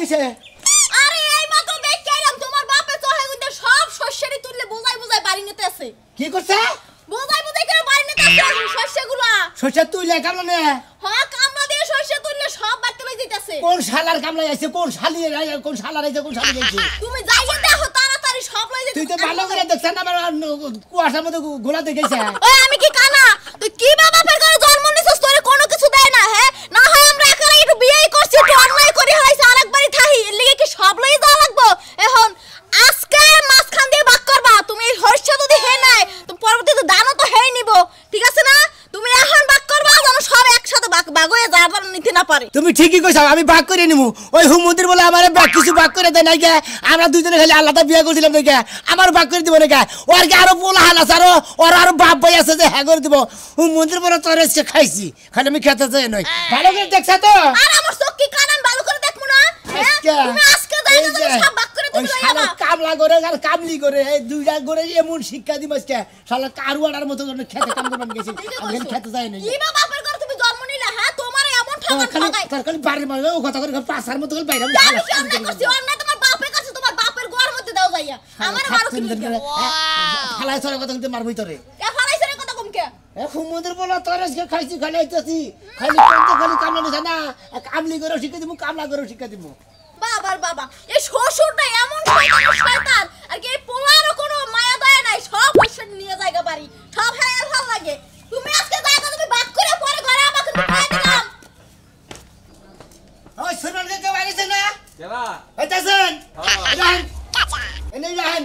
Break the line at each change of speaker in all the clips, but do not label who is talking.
হইছে
আরে এই মাত্র দেখে এলাম তোমার বাপে তো হইতে সব শস্যেরই তুললে বোঝাই বোঝাই বাড়ি নিতে আছে
কি করছে
বোঝাই বোঝাই করে বাড়ি নিতে আছে শস্যগুলো
শস্য তুইলে কামলা নে
হ্যাঁ কামলা দিয়ে শস্য তুললে সব বাড়তে লই যাইতাছে
কোন শালার কামলা আইছে কোন শালি কোন শালার আইছে কোন শালি আইছে
তুমি যাইয়ে দেখো তাড়াতাড়ি সব লই যাইতাছে
তুই তো ভালো করে দেখছ না আমার কুয়াশার মধ্যে গোলা দেখাইছে
ওই আমি কি কানা তুই কি বাপের ঘরে জন্ম নিছিস তোরে কোনো কিছু দেয় না হ্যাঁ না হয় আমরা একাই একটু বিয়েই করছি একটু অন্যায় করি হইছে আরেকবারই থাহি এর লাগি কি সব লই যাওয়া লাগবো এখন আজকে মাছখান দিয়ে বাক করবা তুমি হইছে যদি হে নাই তো পরবর্তীতে দানও তো হেই নিব ঠিক আছে না তুমি এখন বাক করবা যেন সব একসাথে বাক হয়ে যায় আবার নিতে না পারে
তুমি ঠিকই কইছ আমি বাক করে নিমু ওই হুমুদির বলে আমারে বাক কিছু বাক করে দেয় নাই কে আমরা দুইজনে খালি আলাদা বিয়ে করছিলাম দেখে আমার বাক করে দিব না কে ওর কি আরো পোলা হাল আছে আরো বাপ ভাই আছে যে হ্যাঁ করে দিব হুমুদির বলে তোরে সে খাইছি খালি আমি খেতে চাই নই ভালো করে দেখছ তো
আর আমার চোখ কি কানান ভালো করে দেখমু না তুমি আজকে যাই না তুমি সব বাক করে
ওই শালা কামলা করে আর কামলি করে এই দুইটা করে এমন শিক্ষা দিবস কে শালা কারুয়াড়ার মতো করে খেতে কাম করবার গেছি আমি খেতে যাই না
কি বাপের ঘরে তুমি জন্ম নিলে হ্যাঁ তোমার এমন ঠকান ঠকাই
খালি বাড়ির মধ্যে ও কথা করে পাছার মতো করে বাইরে
আমি কি অন্যায় করছি অন্যায় তোমার বাপের কাছে তোমার বাপের ঘর মধ্যে দাও যাইয়া আমার মারো কি
ফালাই সরে কথা বলতে মারবই তোরে
এ ফালাইছে রে কথা কম কে
এ হুমুদের বলা তোরে আজকে খাইছি খালি আইতাছি খালি কোনটা খালি কামলা নিছ না কামলি করে শিখে দিমু কামলা করে শিখে দিমু
বাবার বাবা এই শ্বশুরটা এমন শয়তান আর কি এই পোলারও কোনো মায়া দয়া নাই সব পয়সা নিয়ে জায়গা বাড়ি সব হ্যাঁ ভাল লাগে তুমি আজকে জায়গা তুমি বাক করে পরে ঘরে আমাকে খাই দিলাম
ওই সুরমান কে বাইরেছে না
কেবা
আইতাছেন রান এনে রান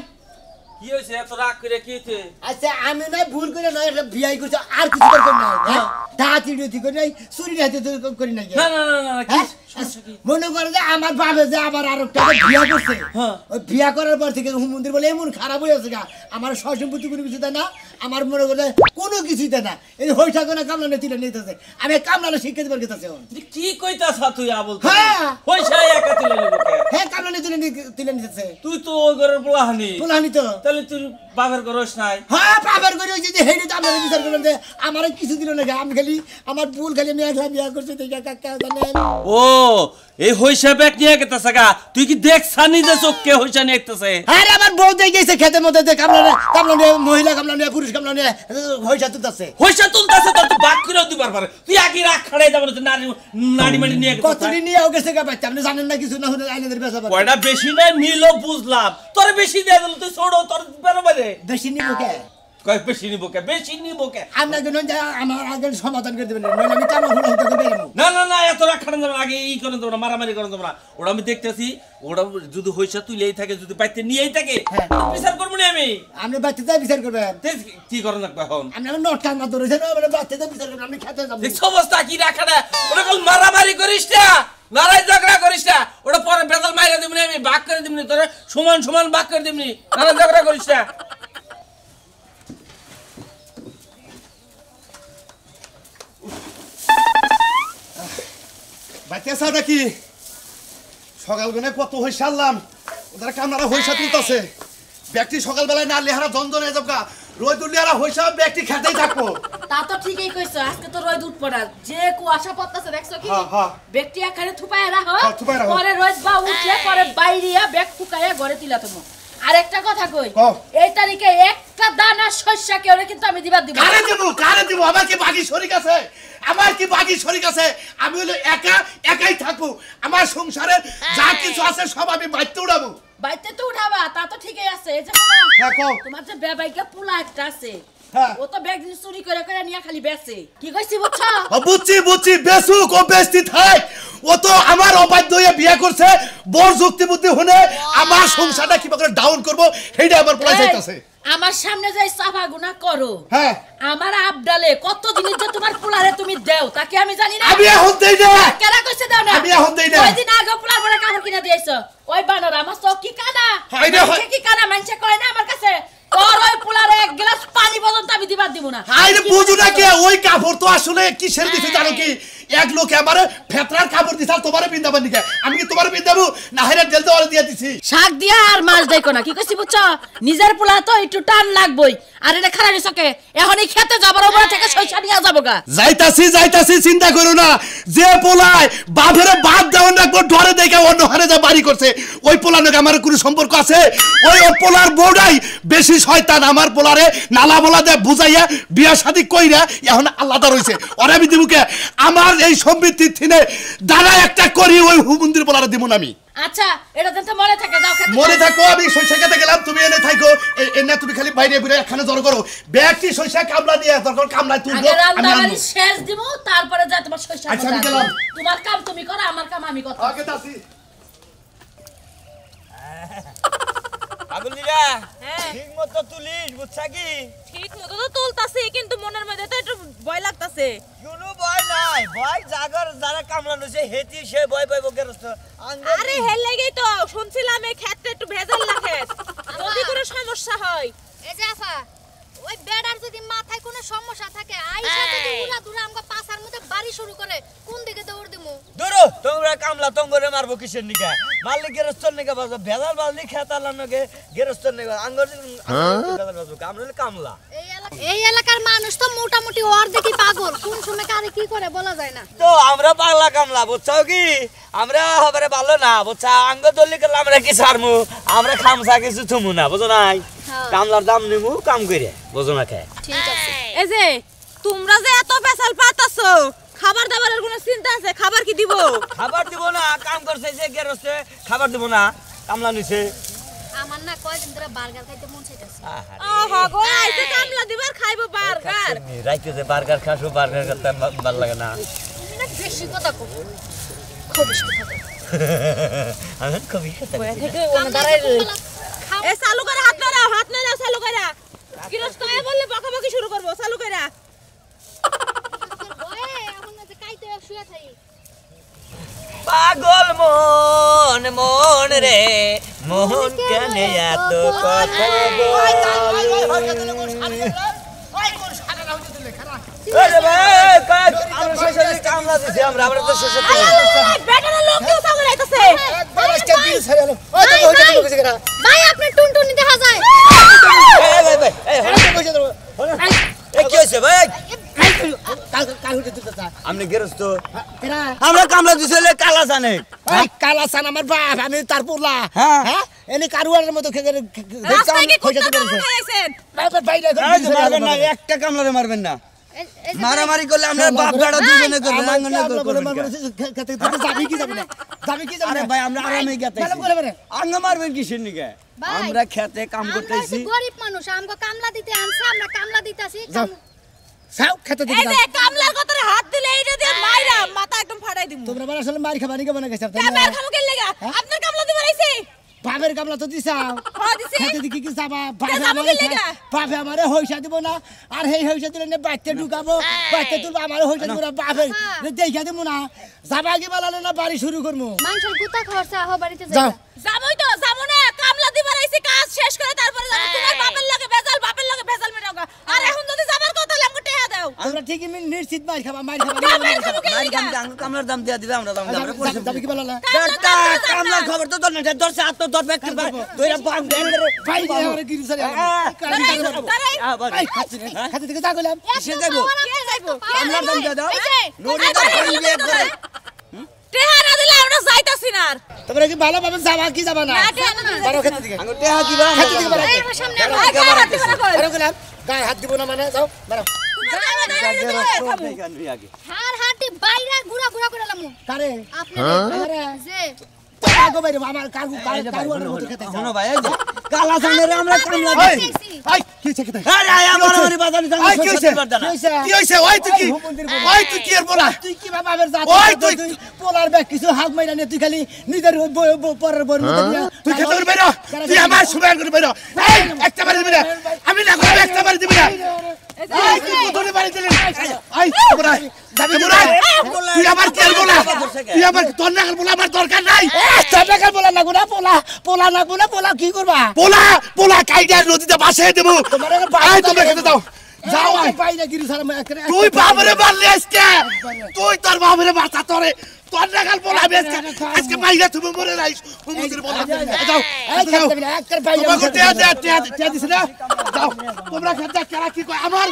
কি হইছে এত রাগ করে কি হইছে
আচ্ছা আমি না ভুল করে নয় বিয়াই করছি আর কিছু করতে নাই হ্যাঁ দাঁতি ডুতি করে নাই চুরি হাতে করি নাই
না না না না কি সমস্যা কি
মনে করে যে আমার বাবা যে আবার আর একটা বিয়া করছে ওই বিয়া করার পর থেকে হুমুন্দির বলে এমন খারাপ হয়ে আছে গা আমার সসম্পত্তি কোনো কিছু দেয় না আমার মনে করে কোনো কিছুই দেয় না এই হইটা কোনো কামলা তুলে নিতেছে আমি কামলা শিখে দেবার গেছে
তুই কি কইতাছ তুই আবল
হ্যাঁ
পয়সা একা তুলে নিব কে
হ্যাঁ কামলা তুলে নিতেছে
তুই তো ওই ঘরের পোলাহানি
পোলাহানি তো
তাহলে তুই বাবার করস নাই
হ্যাঁ বাবার করে ওই যে হেডে তো আপনারা বিচার করলেন যে আমার কিছু দিল না আমি খালি আমার ভুল খালি আমি একলা বিয়া করছি দেখে কাকা জানেন
ও এই হইসা ব্যাগ নিয়ে গেতাছে গা তুই কি দেখছানি যে চোখকে হইসা নিয়ে গেতাছে
আরে আমার বউ দেখে গেছে খেতের মধ্যে যে কামলা নিয়ে মহিলা কামলা নিয়ে পুরুষ কামলা নিয়ে হইসা তুলতাছে
হইসা তুলতাছে তো তুই বাক করে দিবার পারে তুই আগে রাখ খাড়াই যাবে তুই নাড়ি মাড়ি নিয়ে গেতাছে
কতদিন নিয়ে গেছে গা বাচ্চা আপনি জানেন না কিছু না হলে আইনাদের বেচা পারে
কয়টা বেশি না নিল বুঝলাম তোর বেশি দিয়ে দিল তুই ছোড়ো তোর বেরোবে
বেশি নিব কে
কয় বেশি নিব কে
আপনার জন্য আমার আগে সমাধান করে দেবেন নইলে আমি কামলা হলো হতে করবে
না না না এত রাগ খাড়ান যাবে আগে ই করেন তোমরা মারামারি করেন তোমরা ওটা আমি দেখতেছি ওটা যদি হইসা তুইলেই থাকে যদি বাইতে নিয়েই থাকে বিচার করবো না আমি
আপনি বাচ্চাতে বিচার করবেন
কি করেন এখন
আপনি আমার নোট কান্না ধরেছেন মানে বাচ্চাতে বিচার করবেন আমি খেতে যাবো
এই অবস্থা কি রাখাটা ওটা কোন মারামারি করিস না লড়াই ঝগড়া করিস না ওটা পরে বেতাল মাইরা দিবনি আমি ভাগ করে দিবনি তোরা সমান সমান ভাগ করে দিবনি লড়াই ঝগড়া করিস না
বাচ্চা সাদা কি সকাল বেলায় কত হই সারলাম ওদের কামনারা হইসা তুলতাছে ব্যক্তি সকাল বেলায় না লেহারা দ্বন্দ্ব হয়ে যাবো রোদ উঠলেহারা হইসা ব্যক্তি খেতেই থাকবো
তা তো ঠিকই কইছো আজকে তো রোদ উঠ পড়া যে কুয়াশা পড়তাছে দেখছো কি ব্যক্তি এখানে থুপায় রাখো পরে রোদ বা উঠলে পরে বাইরিয়া ব্যাগ ফুকায়া ঘরে তুলা তুমি আরেকটা কথা কই এই তারিখে একটা দানা শস্য কেউ কিন্তু আমি দিবার দিব
কারে দেব আমার কি বাকি শরীক আছে আমি হলো একাই থাকবো আমার সংসারে যা কিছু আছে সব আমি বাইতে উড়াবো
বাইতে তো উঠাবা তা তো ঠিকই আছে এই যে তোমার যে বেবাইকে পোলা একটা আছে ও তো ব্যাগ জিনিস চুরি করে করে নিয়ে খালি বেচে কি কইছি
বুঝছি বেসুক ও বেস্তি থাক ও তো আমার অবাধ্য হয়ে বিয়ে করছে বড় যুক্তি বুদ্ধি হনে আমার সংসারটা কিভাবে ডাউন করব সেইটা আমার পোলা চাইতাছে
আমার সামনে যাই সাফা গুনাহ করো আমার আবডালে কত জিনিস যে তোমার পোলারে তুমি দেও তাকে আমি জানি না
আমি এখন দেই না
কেরা কইছে দাও না
আমি এখন দেই না
ওই দিন আগে পোলার বড় কাপড় কিনা দিয়েছো ওই বানর আমার চোখ কি কানা কি কানা মানছে কয় না আমার কাছে তোর ওই পোলারে এক গ্লাস পানি পর্যন্ত আমি দিবার দিব না
আরে বুঝু না কে ওই কাপড় তো আসলে কিসের দিছে জানো কি এক লোকে আমারে ফেতরার কাপড় দিছ আর তোমারে বিন্দাবার নিকে আমি কি তোমারে বিন্দাবো না হাইরা তেল তো দিয়ে দিছি
শাক দিয়া আর মাছ দেখো না কি কইছি বুঝছো নিজের পোলা তো একটু টান লাগবই আর এটা খারাপ সকে এখনই খেতে যাবার উপরে থেকে সইসা নিয়ে যাবো গা
যাইতাছি চিন্তা করো না যে পোলায় বাপেরে বাদ দেওয়ার রাখবো ডরে দেখে অন্য হারে যা বাড়ি করছে ওই পোলার নাকি আমার কোনো সম্পর্ক আছে ওই পোলার বউটাই বেশি শয়তান আমার পোলারে নালা বলা দেয় বুঝাইয়া বিয়া শাদী কইরা এখন আলাদা রইছে ওরা আমি দিবুকে আমার এই সম্পত্তির থিনে দাঁড়া একটা করি ওই হুমন্দির পোলারে দিব না আমি
আচ্ছা এটা যেন মনে থাকে যাও খেতে
মনে থাকো আমি সইসা খেতে গেলাম তুমি এনে থাকো এনে তুমি খালি বাইরে ঘুরে একখানে জড়ো করো ব্যাগটি সইসা কামলা দিয়ে দরকার কামলায় তুলবো
আগে
আমি
রান্না
আনবো
বাড়ি শেষ দিব তারপরে যা তোমার সইসা
আচ্ছা, আমি গেলাম।
তোমার কাম তুমি করো আমার কাম আমি করব
আগে দাসি
আগুলিরা
হ্যাঁ
ঠিক মতো তুলিস বুঝছা কি
ঠিক মতো তো তুলতাছি কিন্তু মনের মধ্যে তো একটু ভয় লাগতাছে
কোনো ভয় নাই ভয় জাগর যারা কামড়ানো সে হেতি সে ভয় পাইব কেরস্ত
আরে হেল লাগেই তো শুনছিলাম এই ক্ষেত্রে একটু ভেজাল লাগে যদি কোনো সমস্যা হয়
এই যে আফা ওই বেড়ার যদি মাথায় কোনো সমস্যা থাকে আইসা যদি উড়া দুরা আমগো পাছার মধ্যে বাড়ি শুরু করে কোন দিকে দৌড় দিমু
দূরো তোমরা কামলা তঙ্গরে মারবো কিসের নিকা মারলে গেরস্তর নিকা বাজো ভেজাল বাজলি খেতালার নগে গেরস্তর নিকা আঙ্গর ভেজাল বাজো কামড়লে কামলা
এই এলাকার মানুষ তো মোটামুটি ওর দেখি পাগল কোন সময় কারে কি করে বলা যায় না
তো আমরা পাগলা কামলা বুঝছাও কি আমরা হবারে ভালো না বুঝছা আঙ্গ দলি করলে আমরা কি ছাড়মু আমরা খামসা কিছু থুমু না বুঝো নাই কামলার দাম নিমু কাম করে বুঝো না কে
ঠিক আছে
এই যে তোমরা যে এত পেছাল পাতাছো খাবার দাবারের কোনো চিন্তা আছে খাবার কি দিব
খাবার দিব না কাম করছে যে গেরস্তে খাবার দিব না কামলা নিছে
আমার না কয়দিন ধরে বার্গার খাইতে মন চাইতাছে
আহা গো আইছে কামলা দিবার খাইবো বার্গার
রাইতে যে বার্গার খাসো বার্গার করতে ভালো লাগে না
তুমি না বেশি কথা কও খবিস কথা কও
আমি কবি খেতে
থেকে ওনা দাঁড়াই এ চালু করে হাত নাড়াও চালু করে গৃহস্থ এ বললে বকাবকি শুরু করব চালু করে
ওয়ে এখন যে কাইতে শুয়া থাই
পাগল মন মন রে মোহন কেনে এত কথা আরে ভাই কাজ আমরা শেষে কামলা দিছি আমরা তো শেষে
বেটার লোক কেউ সামনে আইতাছে
একবার আজকে দিল ছাড়া হলো ওই তো ওই তো কইছে কেন
ভাই আপনি টুনটুনি দেখা যায়
এই ভাই এই
কইছে তো
এই কি হইছে ভাই
কাল হইতে দিতা
আমনে গেরস্ত
এরা
আমরা কামলা দিছিলে কালা জানে
ওই কালা সান আমার বাপ আমি তার পুরলা
হ্যাঁ।
হ্যাঁ এনে কারুয়ারের মতো খেয়ে
রাস্তায় কি
কইছে
কুত্তা
তো
কামড় খাইছেন
বাইরে বাইরে
মারবেন না একটা কামলারে মারবেন না মারামারি করলে আমরা বাপ বেটা দুজনে করব আঙ্গনে করব
যাবি কি যাবি না যাবি কি যাবি
আরে
না
ভাই আমরা আরামে গেতে
ভালো করে বলে
আঙ্গ মারবেন কিসের নিকে
ভাই,
আমরা খেতে কাম
আমরা
করতেছি
হচ্ছে গরিব মানুষ আমগো কামলা দিতে আনছে আমরা কামলা দিতাছি
যাও সাও খেতে
এই
দিতে
যে কামলার কথারে হাত দিলে এইটা দিয়ে মাইরা মাথা একদম ফাটাই দিমু
তোমরা বড় আসলে মারি খাবানি কে বানা গেছে
ক্যামেরা খামু কে লাগা আপনার কামলা দিবার আইছে
বাপের কামলা তো দিছাও
হ্যাঁ দিছি
খেতে দিকি কি যাবা
যাবো কি লেগা?
বাপে আমারে হইসা দিব না আর হেই হইসা দিলে বাইতে ঢুকাবো বাইতে তুলবো আমারে হইসা দিব না বাপের দেখা দিব না যাবা কি বলালে না বাড়ি শুরু করবো
মানুষের গুতা খরচা আহ বাড়িতে
যাও
যাই
যাবই তো যাবো না কামলা দিবার আইছে কাজ শেষ করে তারপরে যাবো তোমার বাপের লাগে ভেজাল মেটাও আর এখন যদি যাবার কথা হলে আমাকে টেহা দাও
তোমরা ঠিকই নিশ্চিত মার খাবা
ক্যামেরা খামু কে
মারি
লাগা?
কামলার দাম দিয়া দিবে আমরা দাম আমরা করছি
যাবে কি বলালে
বেটা কামলার খবর তো দর না দর সে আত্ম দর ব্যক্তি তোরা বাম দেন
ভাই আমারে কি রুসারে খাতে থেকে যা কইলাম
কিসে যাবো
কে যাইবো
কামলার দাম দিয়া দাও
এই যে
নোরে দাও দিয়ে করে
টেহা না দিলে আমরা যাইতাছি না আর।
তোমরা কি ভালো ভাবে যাবা কি যাবা না
না টেহা না দিলে
বারো খেতে থেকে
আঙ্গ টেহা দিবা
খেতে থেকে বারো
এই আমার সামনে
এই গায়ে হাত দিবা না কই?
বারো গেলাম গায়ে হাত দিব না মানে যাও বারো
হার হাটি বাইরে গুড়া গুড়া করে লামু
কারে
আপনি
আমারে
যে
কাগো বাইরে আমার কারুয়ারের মতো খেতে
শোনো ভাই এই যে কালা জানের আমরা কামলা
এই
দিছি
এই কি হইছে খেতে
আরে আয় আমার মারি বাজারে যান
এই, কি হইছে? কি হইছে ওই তুই কি ওই তুই কি এর বলা
তুই কি বাবা আবার যা
ওই তুই-
তুই পোলার ব্যাগ কিছু হাত মাইরা নে তুই খালি নিজের পরের বইয়ের মতো নিয়া
তুই খেতে করে বেরো তুই আমার সুবের করে বেরো এই একটা বাড়ি দিবি না আমি না করে একটা বাড়ি দিবি না এই তুই কোথায় বাড়ি দিলি এই তোরা যাবি তোরা তুই আমার কি এর বলা তুই আমার তোর নাগাল বলা আমার দরকার নাই
তোর টাকা পোলা লাগবো না পোলা লাগবো না পোলা কি করবা
পোলা পোলা কাইডার নদীতে ভাসিয়ে দেবো
তোমার এখন
এই তোমরা খেতে দাও যাও আয়।
পাই না গিরি স্যার
তুই বাবরে মারলি আজকে তুই তোর বাবরে মাথা তোরে তোর নাগাল বলাবি আজকে বাইরে তুমি মরে রাইস হুমুদের বলা যাও যাও তোমাকে টিয়া দিছে না যাও তোমরা খেতে কেরা কি কয় আমার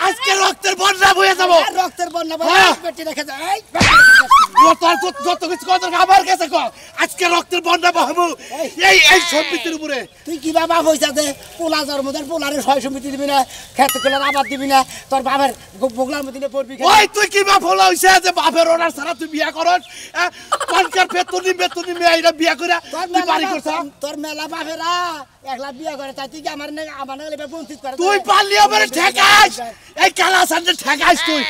আজকে রক্তের বন্যা বয়ে যাব
রক্তের বন্যা পেটে রেখে যায়
তোর যত কিছু কথা আমার কাছে কর আজকে রক্তের বন্যা বহাবো এই সম্পত্তির উপরে
তুই কি বাবা পয়সা দে পোলা জন্মদের পোলারে 6 সমিতি দিবি না খেত খোলার আবাদ দিবি না তোর বাবার বগলার মধ্যে পড়বি
ওই তুই কি বাপ হলো হইছে যে বাপের অর্ডার ছাড়া তুই বিয়া করস কোনকার বেতনি মেয়েরা বিয়া করে তুই বাড়ি করছ
তোর মেলা বাপেরা একলা বিয়া করে তাই তুই আমার নাগালে বঞ্চিত করে
তুই পারলি আমারে ঠেকাস এই কালা সান্ডে ঠেকাস তুই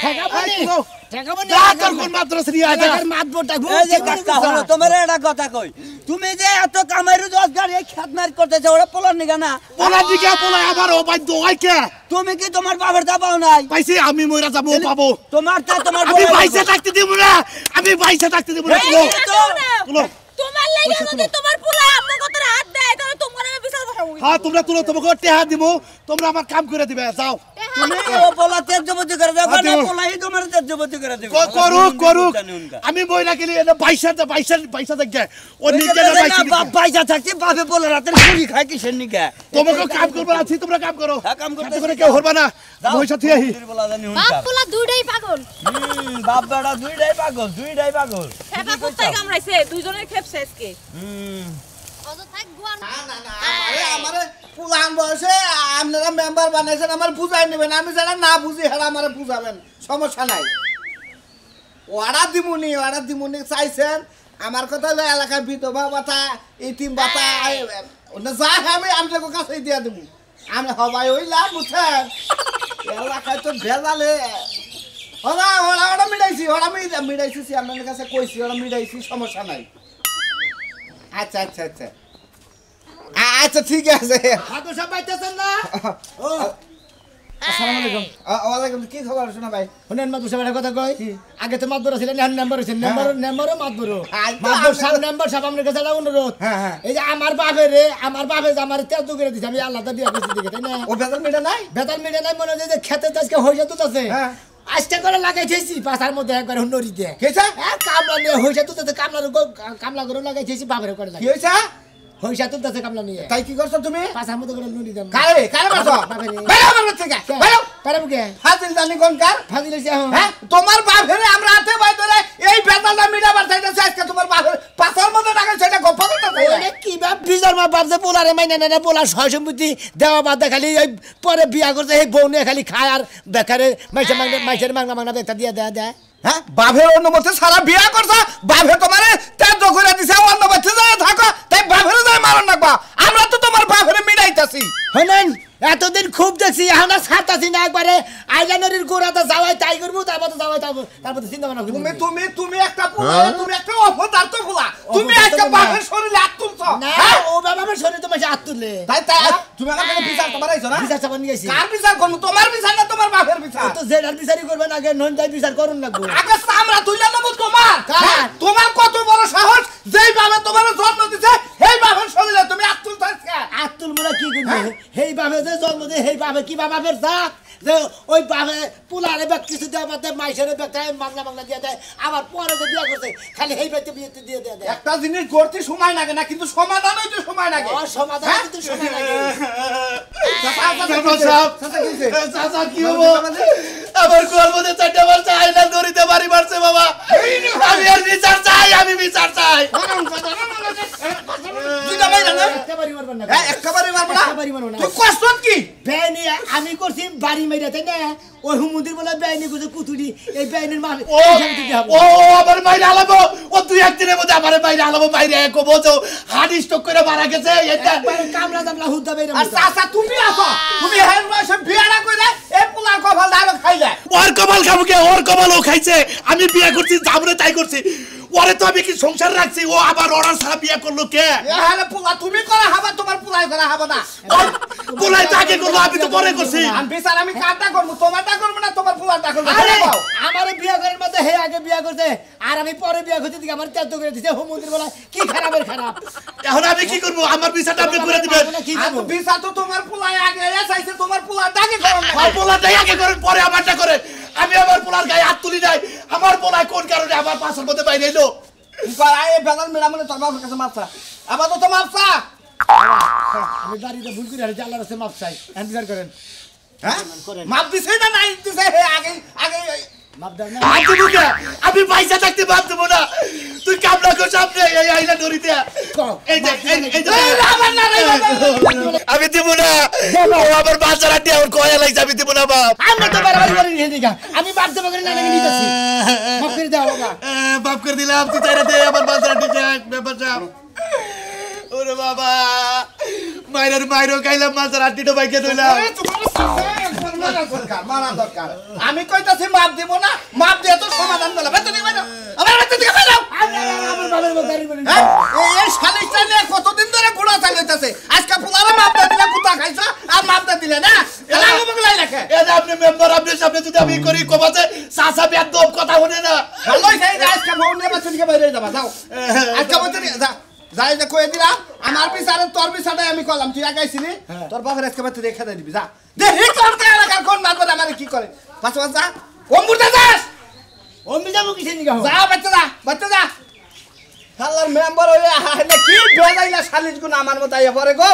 তোমার একটা কথা কই তুমি যে এত কামাইরু 10 গাড়ি খেতমার করতেছ ওরা পোলার নিগা না
পোলার দিকে পোলা আমার ও বাই দোয়াই কে
তুমি কি তোমার বাবার দা পাও নাই
পাইছি আমি মইরা যাব পাবো
তোমার
আমি পয়সা থাকতে দেব না আমি পয়সা থাকতে দেব না তুলো
তোমার লাগি যদি তোমার পোলা আপনার কথার হাত দেয় তাহলে তোমার আমি বিচার বসাবো
হ্যাঁ তোমরা তুলো তোমাকে টেহা দিব তোমরা আমার কাম করে দিবে যাও
তুমি ও পোলা তেজবতী করে দাও না পোলাই তোমার তেজবতী করে দেব
করুক আমি মইরা গেলি এটা পয়সা দেখে ও নিজে না
পয়সা থাকতে বাপে পোলার হাতে চুরি খায় কিসের নিগা
তোমাকে কাম করবা আছি তোমরা কাম করো
হ্যাঁ কাম করতে
করে কেউ হরবা না পয়সা থিয়া হি
বাপ পোলা দুইটাই পাগল
বাপ বেটা দুইটাই পাগল
হেবা কোথায় কামড়াইছে দুইজনের খেপছে আজকে
অত থাক গুয়ার
আমারে পুলান বসে আপনারা মেম্বার বানাইছেন আমার বুঝাই নেবেন আমি যারা না বুঝি হেরা আমারে বুঝাবেন সমস্যা নাই ওরা দিমুনি চাইছেন আমার কথা হলো এলাকার বিধবা ভাতা ইতিম ভাতা যা আমি আপনাকে কাছে দিয়া দেবো আমি হবাই হইলাম বুঝছেন এলাকায় তো ভেজালে ওরা মিটাইছি আপনাদের কাছে কইছি ওরা মিটাইছি সমস্যা নাই আচ্ছা আচ্ছা ঠিক আছে হাতো সব পাইতেছেন না ও আসসালামু আলাইকুম ওয়ালাইকুম কি খবর শোনা ভাই শুনেন মাদুর সাহেবের কথা কই আগে তো মাদুর ছিলেন এখন নাম্বার হইছেন নাম্বারও মাদুর সাহেব নাম্বার সাহেব আপনার কাছে একটা অনুরোধ এই যে আমার বাপে যে আমার তেজ করে দিছে আমি আল্লাহটা বিয়া করছি দিকে তাই না ও বেতন মিটা নাই মনে হয় যে খেতে আজকে হইছে তো আছে আজকে করে লাগাইতেছি পাশার মধ্যে একবার নড়িতে কেছে কামলা নিয়ে হইছে তো কামলা করে লাগাইতেছি বাপের করে কি হইছে হইছে তো তাতে কামলা নিয়ে তাই কি করছ তুমি পাশার মধ্যে করে নড়ি দাম কারে মারছো বাইরে আমার থেকে বাইরে পারব কে ফাজিল জানি কোন কার ফাজিল হইছে হ্যাঁ তোমার বাপেরে আমরা হাতে বাই ধরে এই বেতালটা মিটাবার চাইতেছে আজকে তোমার বাপের পাশার মধ্যে লাগাই সেটা গপ্পা করতে ওরে কি বাপ বিজার মা বাপ যে পোলারে মাইনা না পোলা সয় সম্পত্তি দেওয়া বাদ খালি এই পরে বিয়া করতে এই বউ নিয়ে খালি খায় আর বেকারে মাইসের মাংনা বেতা দিয়ে দেয় হ্যাঁ বাপের অনুমতি সারা বিয়া করছ বাপে তোমারে তেজ করে দিছে অনুমতি যায় থাকো তাই বাপের যায় মারন রাখবা আমরা তো তোমার বাপের মিটাইতাছি হনেন এতদিন খুব দেখছি এখন ছাড়তাছি না একবারে আইলানরির গোড়াতে যাওয়াই তাই করবো তারপর চিন্তা ভাবনা করবো তুমি একটা পোলা তুমি একটা অপদার্থ পোলা তুমি একটা বাপের শরীরে হাত তুলছো না ও বাবার শরীরে তোমার হাত তুললে তাই তুমি আমার কাছে বিচার তোমার আইছো না বিচার চাপা নিয়ে আইছি কার বিচার করব তোমার বিচার না তোমার বাপের বিচার তো জেনার বিচারই করবে না আগে নন যাই বিচার করুন লাগবে আগে আমরা তুইলা নেব তোমার কত বড় সাহস যেই বাবা তোমার জন্ম দিছে সেই বাবার শরীরে তুমি হাত তুলছো হাত তুলবো না কি করবে সেই বাবা জন্ম দিয়ে সেই বাবা কি বাপের জাত যে ওই বাপে পোলারে ব্যাগ কিছু দেওয়া বাদে মাইসের ব্যাগটা মাংলা দিয়ে দেয় আবার পরে যে বিয়া করছে খালি সেই ব্যাগটা বিয়েতে দিয়ে দেয় একটা জিনিস করতে সময় লাগে না কিন্তু সমাধান হইতে সময় লাগে সমাধান কিন্তু সময় লাগে কি হবো আমার গর্ভতে 4টা বার চাই না দড়িতে বাড়ি মারছে বাবা আমি আর বিচার চাই আমি করছি বাড়ি মেরে তাই না ওই হুমুদির বলে বেআইনি করছে কুতুরি এই বেআইনির মাল ও আবার বাইরে আলাবো ও তুই একদিনের মধ্যে আমার বাইরে আলাবো বাইরে কবো তো হার্ট স্ট্রোক করে মারা গেছে এটা কামলা দামলা হুদ্দা বেরে আর চাচা তুমি আসো তুমি হেল মাসে বিয়ারা কইরা এই পোলা কপাল ডালো খাইলে ওর কপাল খাবো কে ওর কপালও খাইছে আমি বিয়া করছি জামরে তাই করছি ওরে তো আমি কি সংসার রাখছি ও আবার অর্ডার ছাড়া বিয়া করলো কে এখানে পোলা তুমি করা হবে তোমার পোলাই করা হবে না পোলাই তাকে করলো আমি তো পরে করছি আমি বিচার আমি কাটটা করব তোমারটা করব না তোমার পোলাটা করব আমারে বিয়া করার মধ্যে হে আগে বিয়া করতে আর আমি পরে বিয়া করতে দিকে আমার তেল করে দিছে হুমুন্দির বলা কি খারাপের খারাপ।
এখন আমি কি করব? আমার বিচারটা আপনি করে দিবেন।
কি
আর
করব?
বিচার তো তোমার পোলায় আগে চাইছে, তোমার পোলা দাগে করেন না।
আমার পোলাটাই আগে করেন, পরে আমারটা করেন। আমি আমার পোলার গায়ে হাত তুলি নাই। আমার পোলায় কোন কারণে আমার পাশের মধ্যে বাইরে এলো?
এই বেদাল মেডামনে তোর বাবার কাছে মাপসা, আবার তো মাপসা।
আমি বাড়িতে ভুল করে হারিয়েছি, আল্লাহর কাছে মাপ চাই, এন্টার করেন।
হ্যাঁ মাপ দিছে না নাই দিছে? আগে আগে
মাপ দেন না।
হাত দেবো না, আমি পয়সা থাকতে বাদ দেবো না। তুই কামলা করছ আপনি এই আইনা ধরিতে। এই যে এই যে আমি দিব না। ও আমার বাচ্চারা দিয়ে আমার কয়া লাগছে, আমি দিব না বাপ।
আমরা তো বারবার করে নিয়ে দিগা, আমি বাপ দেব করে না নিতেছি। মাপ করে দাও বাবা।
বাপ করে দিলাম, তুই চাইরা দে আমার বাচ্চারা দিয়ে ব্যাপারটা। ওরে বাবা, মাইরার মাইরো খাইলাম, বাচ্চারা আটটিটা বাইকে ধইলাম।
মারা দরকার। আমি কইতাছি মাপ দিব না, মাপ দিয়ে তো সমাধান করলাম। বেতন দিবে না, আমার বেতন দিকে পাইলাম।
আমার বাবার মতো দাঁড়িয়ে বলেন।
এই শালিশটা নিয়ে কতদিন ধরে ঘোড়া চালাইতেছে, আজকে পোলারে মাপ দিয়ে দিলে কুতা খাইছো আর মাপ দিয়ে দিলে না, এলা বগলাই লেখে।
এই যে আপনি মেম্বার, আপনার সামনে যদি আমি করি কমাতে চাচা বেদব কথা শুনে না।
ভালোই খাই আজকে বউ নিয়ে বেতন দিকে বাইরে যাবা, যাও আজকে বেতন যা যাই যে কয়ে দিলাম। আমার বিচারে তোর বিচারে আমি করলাম, তুই আগাইছিলি, তোর বাবার আজকে বেতন রেখে দিয়ে দিবি, যা দেখি করতে এলাকার কোন মারবে আমারে কি করে। পাঁচ পাঁচ যা অমৃতা যাস,
অমনি যাবো কিসে নিগা?
যা বাচ্চা যা, বাচ্চা যা। হাল্লার মেম্বার হয়ে হাইলে কি বেজাইলা শালিশ গুণ আমার মতো আইয়া পরে গো।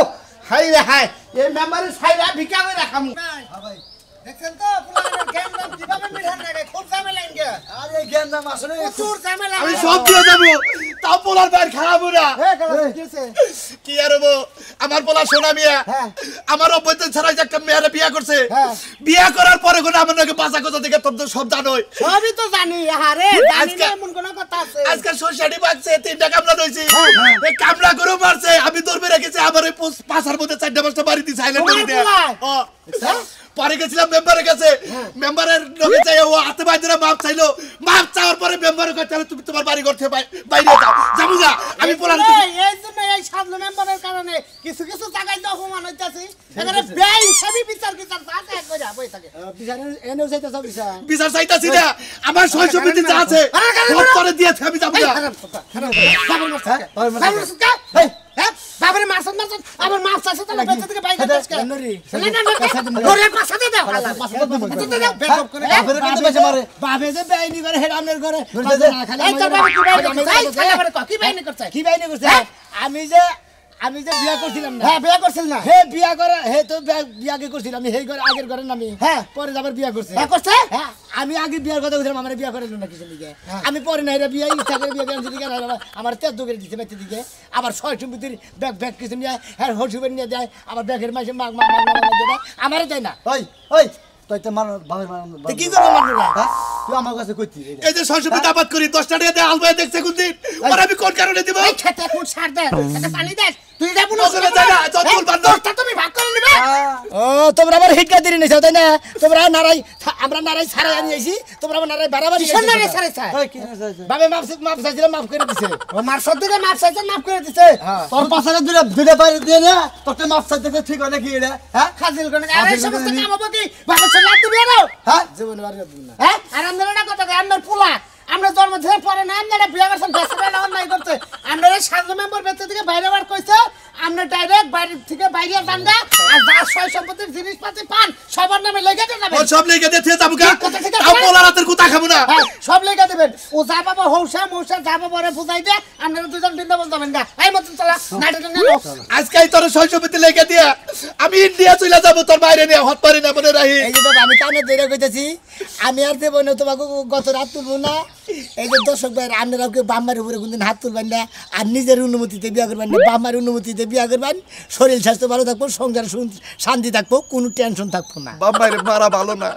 হাই রে হাই, এই মেম্বারের সাইরা ভিকা করে রাখামু।
দেখছেন তো পুরানো গ্যান্দাম কিভাবে মিঠান লাগে, খুব ঝামেলা ইনকে। আরে গ্যান্দাম আসলে প্রচুর ঝামেলা।
আমি সব দিয়ে যাবো, তাও পোলার বাইর খারাপ না। কি আর হবো, আমার পোলা সোনা মিয়া আমার অবৈতন ছাড়াই যে একটা মেয়েরা বিয়া করছে। বিয়া করার পরে কোনো আমার নাকি বাঁচা কথা দেখে তোর তো সব জানোই।
সবই তো জানি, আরে জানি
আজকে
না এমন কোন কথা আছে।
আজকে সোসাইটি বাগছে, 3টা কামলা রইছে। এই কামলা করে মারছে, আমি দৌড়ে রেখেছি। আমার ওই পাশার মধ্যে 4টা 5টা বাড়ি দিছে সাইলেন্ট করে দিয়ে। পরে গেছিলাম মেম্বারের কাছে, মেম্বারের লোকে চাই ও হাতে বাইরে মাপ চাইলো। মাপ চাওয়ার পরে মেম্বারের কাছে তুমি তোমার বাড়ি ঘর থেকে বাইরে যাও, যাবো না। আমি পোলার
এই জন্য এই সাধু মেম্বারের কারণে কিছু কিছু জায়গায় তো অপমান হইতাছে। এবারে বেই সবই বিচার বিচার সাথে কইরা বই থাকে। বিচার এনেও চাইতাছ বিচার।
বিচার চাইতাছি না, আমার সয় সমিতি যা আছে সব করে দিয়েছে, আমি যাবো না।
বাবারে মারছন মারছন আমার মাছ আছে তো বেঁচে থেকে বাইরে যাস কেন নরি নরি পাছাতে দাও পাছাতে দাও বেকপ করে বাবারে কিন্তু বেঁচে মারে বাবে যে বাইনি করে হেডামের করে এই তো বাবা কি বাইনি করছে কি বাইনি করছে আমি যে বিয়া করছিলাম না। হ্যাঁ বিয়া করছিল না। হে বিয়া করে হে তো বিয়া আগে করছিল, আমি হেই করে আগের ঘরের নামি। হ্যাঁ পরে যাবার বিয়া করছে। হ্যাঁ করছে। হ্যাঁ আমি আগে বিয়ার কথা বলছিলাম, আমার বিয়া করাইল না কিছু দিকে। আমি পরে না এরা বিয়া ইচ্ছা করে বিয়া করে দিকে আমার তেজ করে দিতে বাইতে দিকে। আবার ছয় সম্পত্তির ব্যাগ ব্যাগ কিছু নিয়ে হ্যাঁ হসুবের নিয়ে দেয়, আবার ব্যাগের মাসে মাগ মাগ দেয়, আমারে দেয় না। ওই ওই তুই তো মানুষ বাবার মানুষ কি করবো মানুষ তুই আমার কাছে কইতি
এই যে সয় সমিতি আবাদ করি 10টা টাকা দিয়ে আলবাই দেখছে কোন দিন, আর আমি কোন কারণে দিব?
এই খেতে কোন সার দেয় এটা পানি দেয় তুই যাবো না
চলে যা না, চল বান্দর
তুমি ভাগ করে নিবে। ও তোমরা আবার হিটকা দিরি নিছো তাই না? তোমরা নারাই আমরা নারাই ছাড়াই আনিয়েছি, তোমরা আমার নারাই বাড়াবাড়ি নারাই ছাড়াই ছাড় বাবে মাপ চাইছিলাম, মাফ করে দিছে। ও মার সব দিকে মাপ চাইছে, মাফ করে দিছে।
তোর পাশে দুইটা বাইরে দিয়ে না তোকে মাপ চাইতে ঠিক হয় নাকি এটা? হ্যাঁ
খাজিল করে আর এই সমস্ত কাম হবে কি বাবা চলে দিবি না?
হ্যাঁ
জীবন বাড়ি দিব না। হ্যাঁ আর আমরা না কথা আমরা পোলা আমরা জন্ম থেকে পরে না আমরা বিয়া করছেন বেসরে না অন্যায় করতে আমরা সাধু মেম্বার বেঁচে থেকে বাইরে বার কইছে, আমরা ডাইরেক্ট বাইরে থেকে বাইরে জানগা আর যা সয় সম্পত্তির জিনিসপাতি পান সবার নামে লেগে যাবে।
ও সব লেগে দিয়ে যাবো কা, তাও পোলা রাতের কুতা খাবো না।
সব লেগে দেবেন। ও যা বাবা হৌসা মৌসা যা বাবা রে বুঝাই দে, আপনারা দুজন বৃন্দাবন যাবেন গা। এই মতন চলা নাটক নিয়ে
আজকেই তোর সয় সমিতি লেগে দিয়া আমি ইন্ডিয়া চলে যাবো, তোর বাইরে নিয়ে হট পারি না মনে রাহি।
এই যে বাবা আমি কানে ধরে কইতেছি, আমি আর দেব না তোমাকে গত রাত তুলবো না। এই যে দর্শক ভাই আপনারাও কেউ বাম্মার উপরে কোনদিন হাত তুলবেন না, আর নিজের অনুমতিতে বিয়া করবেন না, বাম্মার অনুমতিতে বিয়া করবেন। শরীর স্বাস্থ্য ভালো থাকবো, সংসার শান্তি থাকবো, কোনো টেনশন থাকবো না।
বাপ মারা ভালো না।